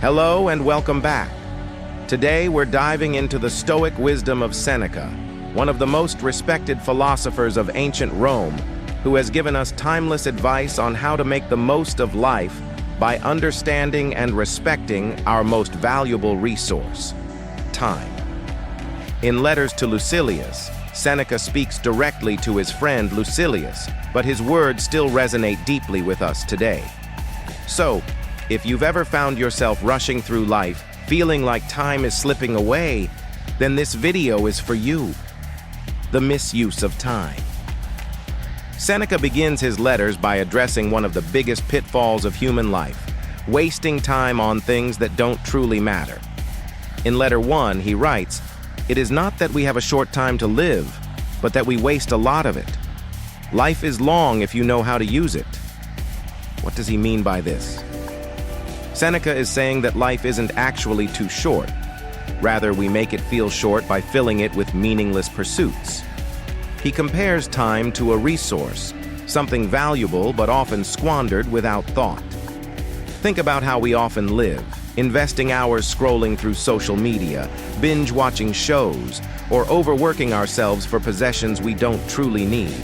Hello and welcome back. Today we're diving into the Stoic wisdom of Seneca, one of the most respected philosophers of ancient Rome, who has given us timeless advice on how to make the most of life by understanding and respecting our most valuable resource, time. In letters to Lucilius, Seneca speaks directly to his friend Lucilius, but his words still resonate deeply with us today. So, if you've ever found yourself rushing through life, feeling like time is slipping away, then this video is for you. The misuse of time. Seneca begins his letters by addressing one of the biggest pitfalls of human life, wasting time on things that don't truly matter. In letter 1, he writes, "It is not that we have a short time to live, but that we waste a lot of it. Life is long if you know how to use it." What does he mean by this? Seneca is saying that life isn't actually too short. Rather, we make it feel short by filling it with meaningless pursuits. He compares time to a resource, something valuable but often squandered without thought. Think about how we often live, investing hours scrolling through social media, binge-watching shows, or overworking ourselves for possessions we don't truly need.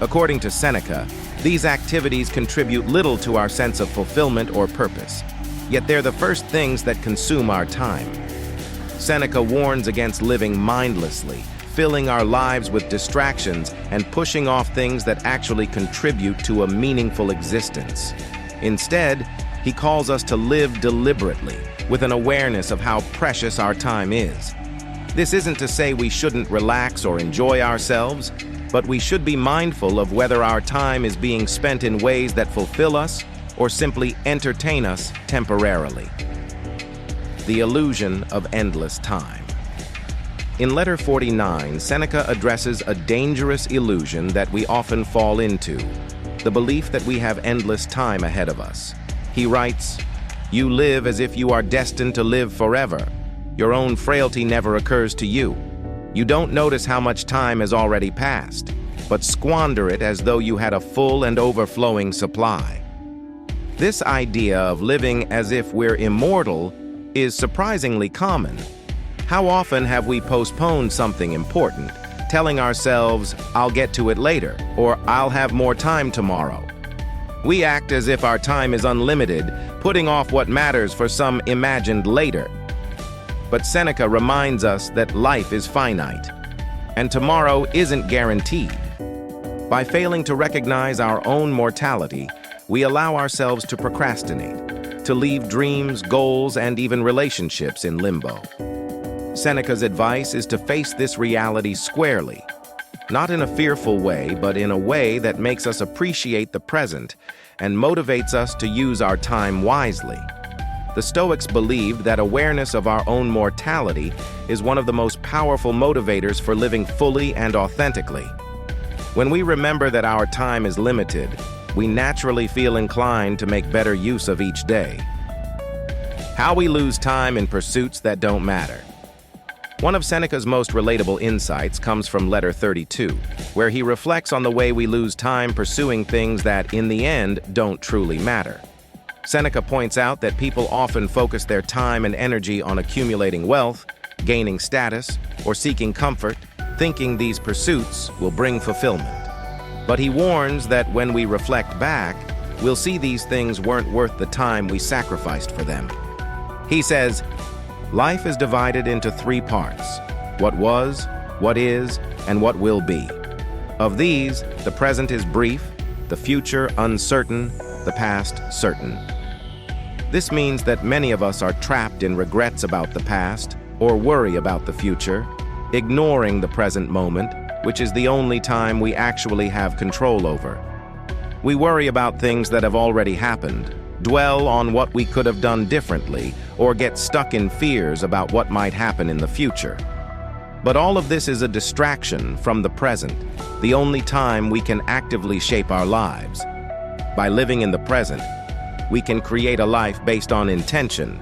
According to Seneca, these activities contribute little to our sense of fulfillment or purpose, yet they're the first things that consume our time. Seneca warns against living mindlessly, filling our lives with distractions and pushing off things that actually contribute to a meaningful existence. Instead, he calls us to live deliberately, with an awareness of how precious our time is. This isn't to say we shouldn't relax or enjoy ourselves, but we should be mindful of whether our time is being spent in ways that fulfill us or simply entertain us temporarily. The illusion of endless time. In letter 49, Seneca addresses a dangerous illusion that we often fall into, the belief that we have endless time ahead of us. He writes, "You live as if you are destined to live forever. Your own frailty never occurs to you. You don't notice how much time has already passed, but squander it as though you had a full and overflowing supply." This idea of living as if we're immortal is surprisingly common. How often have we postponed something important, telling ourselves, "I'll get to it later," or "I'll have more time tomorrow"? We act as if our time is unlimited, putting off what matters for some imagined later. But Seneca reminds us that life is finite, and tomorrow isn't guaranteed. By failing to recognize our own mortality, we allow ourselves to procrastinate, to leave dreams, goals, and even relationships in limbo. Seneca's advice is to face this reality squarely, not in a fearful way, but in a way that makes us appreciate the present and motivates us to use our time wisely. The Stoics believed that awareness of our own mortality is one of the most powerful motivators for living fully and authentically. When we remember that our time is limited, we naturally feel inclined to make better use of each day. How we lose time in pursuits that don't matter. One of Seneca's most relatable insights comes from letter 32, where he reflects on the way we lose time pursuing things that, in the end, don't truly matter. Seneca points out that people often focus their time and energy on accumulating wealth, gaining status, or seeking comfort, thinking these pursuits will bring fulfillment. But he warns that when we reflect back, we'll see these things weren't worth the time we sacrificed for them. He says, "Life is divided into 3 parts: what was, what is, and what will be. Of these, the present is brief, the future uncertain, the past certain." This means that many of us are trapped in regrets about the past or worry about the future, ignoring the present moment, which is the only time we actually have control over. We worry about things that have already happened, dwell on what we could have done differently, or get stuck in fears about what might happen in the future. But all of this is a distraction from the present, the only time we can actively shape our lives. By living in the present, we can create a life based on intention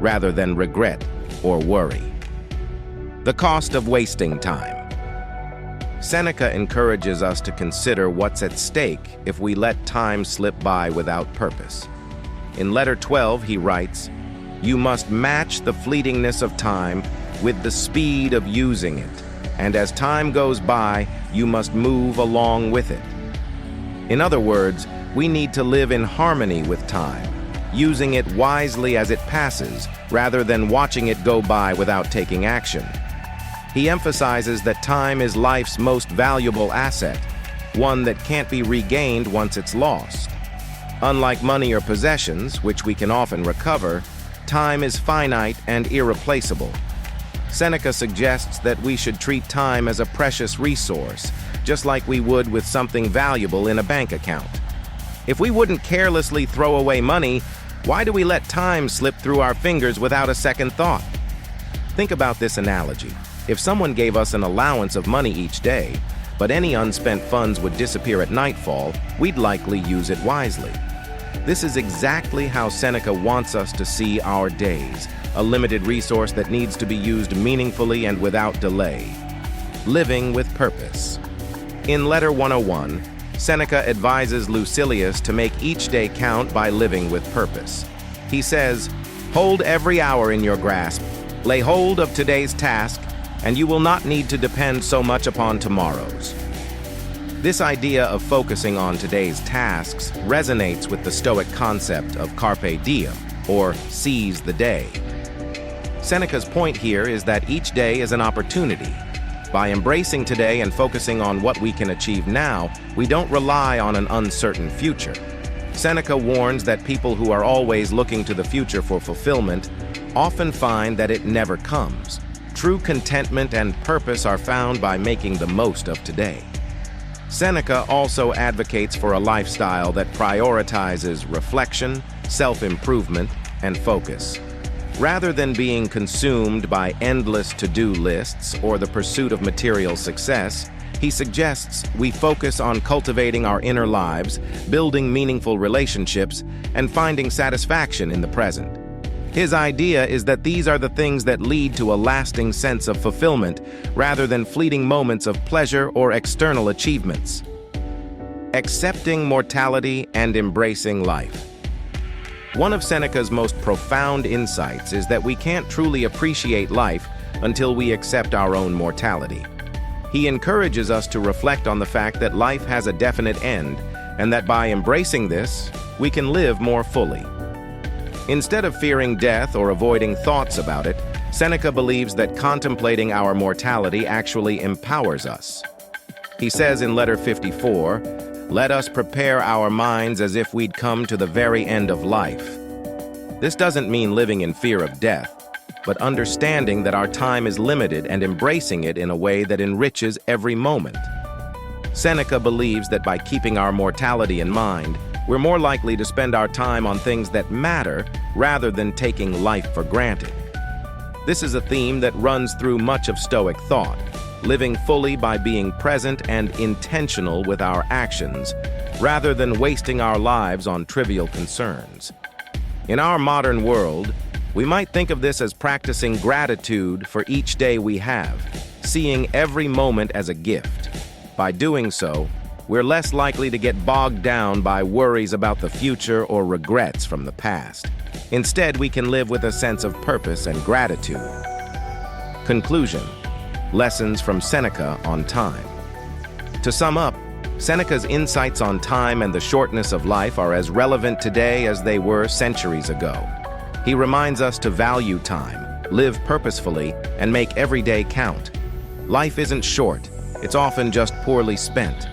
rather than regret or worry. The cost of wasting time. Seneca encourages us to consider what's at stake if we let time slip by without purpose. In letter 12, he writes, You must match the fleetingness of time with the speed of using it, and as time goes by, you must move along with it. In other words, we need to live in harmony with time, using it wisely as it passes, rather than watching it go by without taking action. He emphasizes that time is life's most valuable asset, one that can't be regained once it's lost. Unlike money or possessions, which we can often recover, time is finite and irreplaceable. Seneca suggests that we should treat time as a precious resource, just like we would with something valuable in a bank account. If we wouldn't carelessly throw away money, why do we let time slip through our fingers without a second thought? Think about this analogy. If someone gave us an allowance of money each day, but any unspent funds would disappear at nightfall, we'd likely use it wisely. This is exactly how Seneca wants us to see our days, a limited resource that needs to be used meaningfully and without delay. Living with purpose. In Letter 101, Seneca advises Lucilius to make each day count by living with purpose. He says, "Hold every hour in your grasp, lay hold of today's task, and you will not need to depend so much upon tomorrow's." This idea of focusing on today's tasks resonates with the Stoic concept of carpe diem, or seize the day. Seneca's point here is that each day is an opportunity. By embracing today and focusing on what we can achieve now, we don't rely on an uncertain future. Seneca warns that people who are always looking to the future for fulfillment often find that it never comes. True contentment and purpose are found by making the most of today. Seneca also advocates for a lifestyle that prioritizes reflection, self-improvement, and focus. Rather than being consumed by endless to-do lists or the pursuit of material success, he suggests we focus on cultivating our inner lives, building meaningful relationships, and finding satisfaction in the present. His idea is that these are the things that lead to a lasting sense of fulfillment, rather than fleeting moments of pleasure or external achievements. Accepting mortality and embracing life. One of Seneca's most profound insights is that we can't truly appreciate life until we accept our own mortality. He encourages us to reflect on the fact that life has a definite end, and that by embracing this, we can live more fully. Instead of fearing death or avoiding thoughts about it, Seneca believes that contemplating our mortality actually empowers us. He says in Letter 54, "Let us prepare our minds as if we'd come to the very end of life." This doesn't mean living in fear of death, but understanding that our time is limited and embracing it in a way that enriches every moment. Seneca believes that by keeping our mortality in mind, we're more likely to spend our time on things that matter rather than taking life for granted. This is a theme that runs through much of Stoic thought, living fully by being present and intentional with our actions, rather than wasting our lives on trivial concerns. In our modern world, we might think of this as practicing gratitude for each day we have, seeing every moment as a gift. By doing so, we're less likely to get bogged down by worries about the future or regrets from the past. Instead, we can live with a sense of purpose and gratitude. Conclusion. Lessons from Seneca on time. To sum up, Seneca's insights on time and the shortness of life are as relevant today as they were centuries ago. He reminds us to value time, live purposefully, and make every day count. Life isn't short, it's often just poorly spent.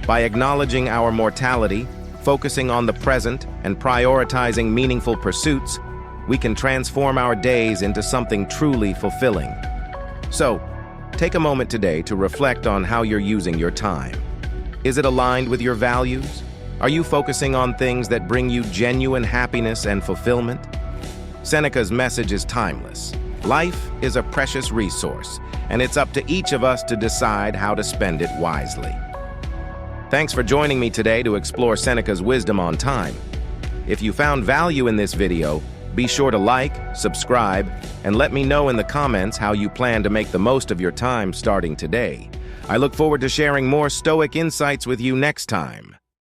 By acknowledging our mortality, focusing on the present, and prioritizing meaningful pursuits, we can transform our days into something truly fulfilling. So, take a moment today to reflect on how you're using your time. Is it aligned with your values? Are you focusing on things that bring you genuine happiness and fulfillment? Seneca's message is timeless. Life is a precious resource, and it's up to each of us to decide how to spend it wisely. Thanks for joining me today to explore Seneca's wisdom on time. If you found value in this video, be sure to like, subscribe, and let me know in the comments how you plan to make the most of your time starting today. I look forward to sharing more Stoic insights with you next time.